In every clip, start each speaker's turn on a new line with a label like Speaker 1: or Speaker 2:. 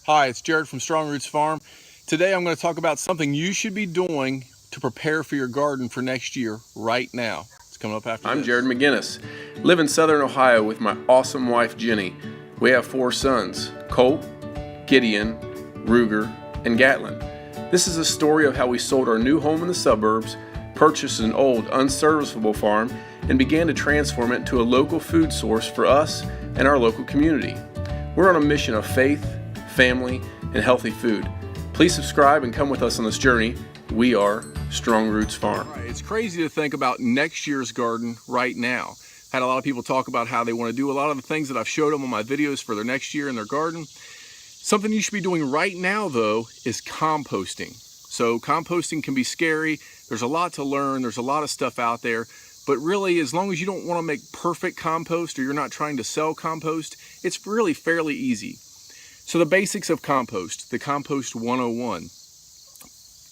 Speaker 1: Hi, it's Jared from Strong Roots Farm. Today I'm going to talk about something you should be doing to prepare for your garden for next year right now. It's coming up after
Speaker 2: I'm
Speaker 1: this.
Speaker 2: Jared McGinnis. Live in Southern Ohio with my awesome wife Jenny. We have 4 sons, Colt, Gideon, Ruger, and Gatlin. This is a story of how we sold our new home in the suburbs, purchased an old, unserviceable farm, and began to transform it into a local food source for us and our local community. We're on a mission of faith, family, and healthy food. Please subscribe and come with us on this journey. We are Strong Roots Farm.
Speaker 1: All right, it's crazy to think about next year's garden right now. Had a lot of people talk about how they want to do a lot of the things that I've showed them on my videos for their next year in their garden. Something you should be doing right now though is composting. So composting can be scary. There's a lot to learn. There's a lot of stuff out there. But really, as long as you don't want to make perfect compost or you're not trying to sell compost, it's really fairly easy. So the basics of compost, the Compost 101.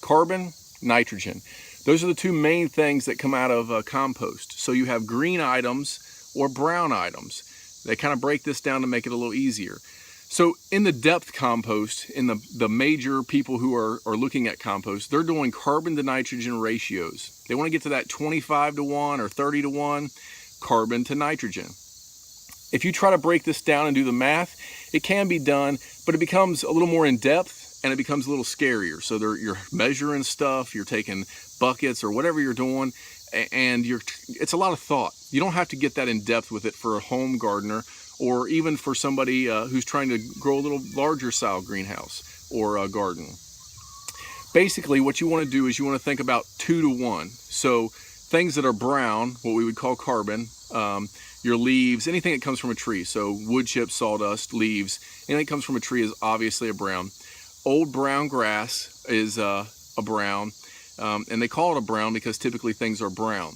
Speaker 1: Carbon, nitrogen. Those are the two main things that come out of compost. So you have green items or brown items. They kind of break this down to make it a little easier. So in the depth compost, in the major people who are looking at compost, they're doing carbon to nitrogen ratios. They want to get to that 25-to-1 or 30-to-1 carbon to nitrogen. If you try to break this down and do the math, it can be done, but it becomes a little more in depth and it becomes a little scarier. So you're measuring stuff, you're taking buckets or whatever you're doing, and it's a lot of thought. You don't have to get that in depth with it for a home gardener or even for somebody who's trying to grow a little larger style greenhouse or a garden. Basically, what you want to do is you want to think about 2-to-1. So things that are brown, what we would call carbon, your leaves, anything that comes from a tree. So wood chips, sawdust, leaves, anything that comes from a tree is obviously a brown. Old brown grass is a brown, and they call it a brown because typically things are brown.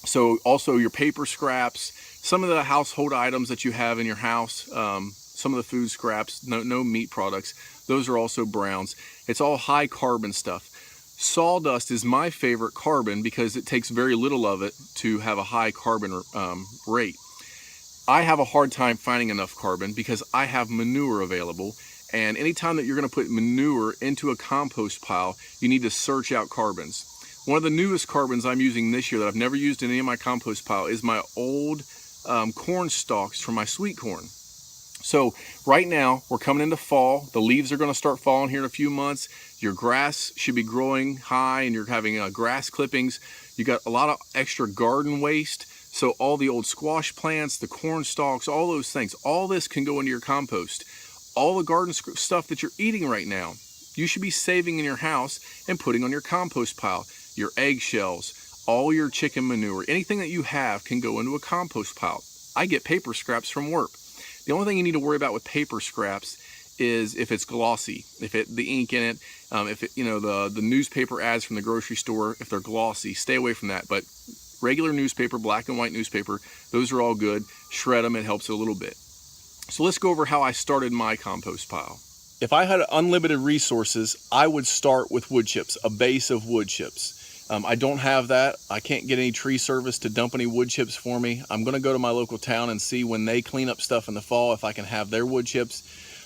Speaker 1: So also your paper scraps, some of the household items that you have in your house, some of the food scraps, no meat products, those are also browns. It's all high carbon stuff. Sawdust is my favorite carbon because it takes very little of it to have a high carbon rate. I have a hard time finding enough carbon because I have manure available, and anytime that you're going to put manure into a compost pile, you need to search out carbons. One of the newest carbons I'm using this year that I've never used in any of my compost pile is my old corn stalks from my sweet corn. So right now we're coming into fall. The leaves are going to start falling here in a few months. Your grass should be growing high and you're having grass clippings. You got a lot of extra garden waste. So all the old squash plants, the corn stalks, all those things, all this can go into your compost. All the garden stuff that you're eating right now, you should be saving in your house and putting on your compost pile. Your eggshells, all your chicken manure, anything that you have can go into a compost pile. I get paper scraps from work. The only thing you need to worry about with paper scraps is if it's glossy, if the ink in it, if it, the newspaper ads from the grocery store, if they're glossy, stay away from that. But regular newspaper, black and white newspaper, those are all good. Shred them, it helps a little bit. So let's go over how I started my compost pile. If I had unlimited resources, I would start with wood chips, a base of wood chips. I don't have that. I can't get any tree service to dump any wood chips for me. I'm going to go to my local town and see when they clean up stuff in the fall if I can have their wood chips.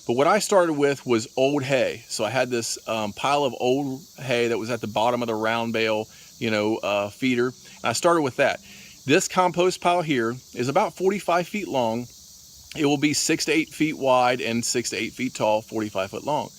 Speaker 1: But what I started with was old hay. So I had this pile of old hay that was at the bottom of the round bale, feeder. And I started with that. This compost pile here is about 45 feet long. It will be 6 to 8 feet wide and 6 to 8 feet tall, 45 foot long.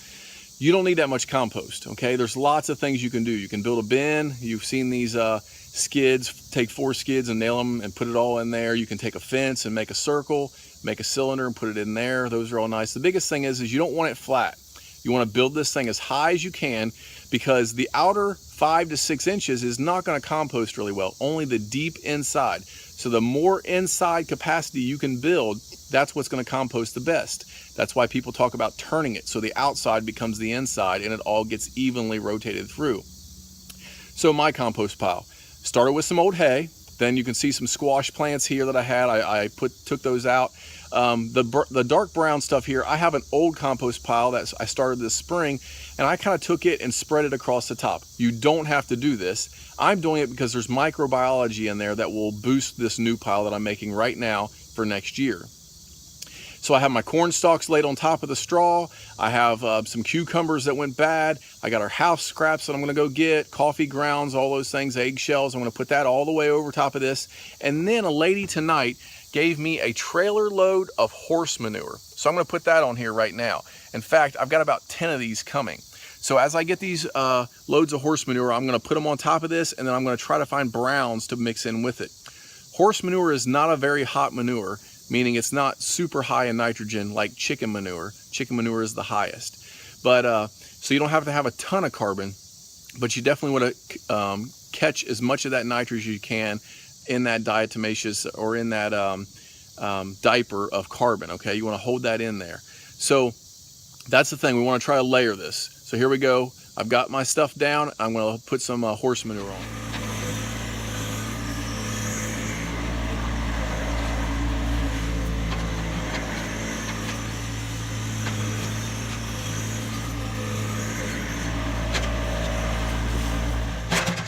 Speaker 1: You don't need that much compost, okay? There's lots of things you can do. You can build a bin. You've seen these skids, take 4 skids and nail them and put it all in there. You can take a fence and make a circle, make a cylinder and put it in there. Those are all nice. The biggest thing is you don't want it flat. You want to build this thing as high as you can because the outer 5 to 6 inches is not going to compost really well, only the deep inside. So the more inside capacity you can build, that's what's going to compost the best. That's why people talk about turning it so the outside becomes the inside and it all gets evenly rotated through. So my compost pile started with some old hay. Then you can see some squash plants here that I had. I took those out. The dark brown stuff here, I have an old compost pile that I started this spring, and I kind of took it and spread it across the top. You don't have to do this. I'm doing it because there's microbiology in there that will boost this new pile that I'm making right now for next year. So I have my corn stalks laid on top of the straw. I have some cucumbers that went bad. I got our house scraps that I'm gonna go get, coffee grounds, all those things, eggshells. I'm gonna put that all the way over top of this. And then a lady tonight gave me a trailer load of horse manure. So I'm gonna put that on here right now. In fact, I've got about 10 of these coming. So as I get these loads of horse manure, I'm gonna put them on top of this, and then I'm gonna try to find browns to mix in with it. Horse manure is not a very hot manure, meaning it's not super high in nitrogen like chicken manure. Chicken manure is the highest. But so you don't have to have a ton of carbon, but you definitely want to catch as much of that nitrogen as you can in that diatomaceous or in that diaper of carbon, okay? You want to hold that in there. So that's the thing, we want to try to layer this. So here we go. I've got my stuff down. I'm going to put some horse manure on.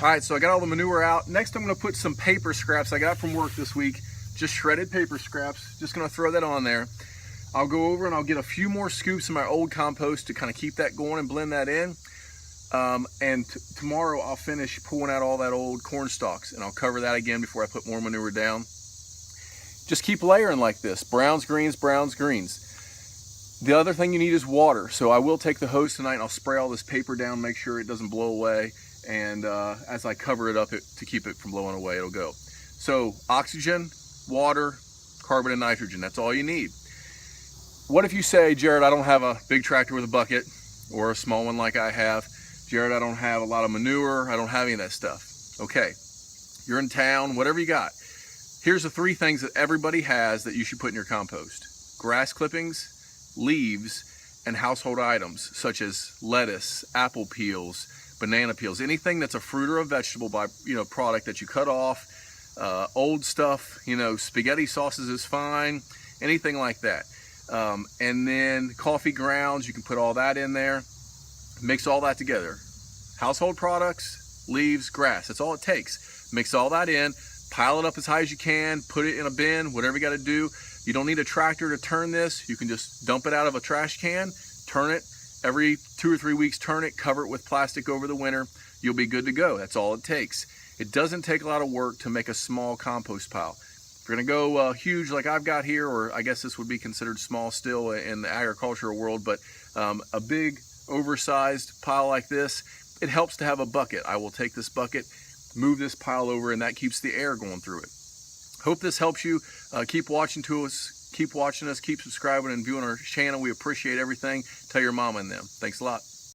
Speaker 1: All right, so I got all the manure out. Next, I'm gonna put some paper scraps I got from work this week, just shredded paper scraps. Just gonna throw that on there. I'll go over and I'll get a few more scoops of my old compost to kind of keep that going and blend that in. Tomorrow I'll finish pulling out all that old corn stalks, and I'll cover that again before I put more manure down. Just keep layering like this, browns, greens, browns, greens. The other thing you need is water. So I will take the hose tonight and I'll spray all this paper down, make sure it doesn't blow away. And as I cover it up to keep it from blowing away, it'll go. So oxygen, water, carbon, and nitrogen, that's all you need. What if you say, Jared, I don't have a big tractor with a bucket or a small one like I have. Jared, I don't have a lot of manure, I don't have any of that stuff. Okay, you're in town, whatever you got. Here's the 3 things that everybody has that you should put in your compost: grass clippings, leaves, and household items such as lettuce, apple peels, banana peels, anything that's a fruit or a vegetable product that you cut off, old stuff, spaghetti sauces is fine, anything like that. And then coffee grounds, you can put all that in there, mix all that together. Household products, leaves, grass, that's all it takes. Mix all that in, pile it up as high as you can, put it in a bin, whatever you gotta do. You don't need a tractor to turn this. You can just dump it out of a trash can, turn it, every 2 or 3 weeks, turn it, cover it with plastic over the winter. You'll be good to go. That's all it takes. It doesn't take a lot of work to make a small compost pile. If you're gonna go huge like I've got here, or I guess this would be considered small still in the agricultural world, but a big oversized pile like this, it helps to have a bucket. I will take this bucket, move this pile over, and that keeps the air going through it. Hope this helps you. Keep watching us, keep subscribing and viewing our channel. We appreciate everything. Tell your mama and them. Thanks a lot.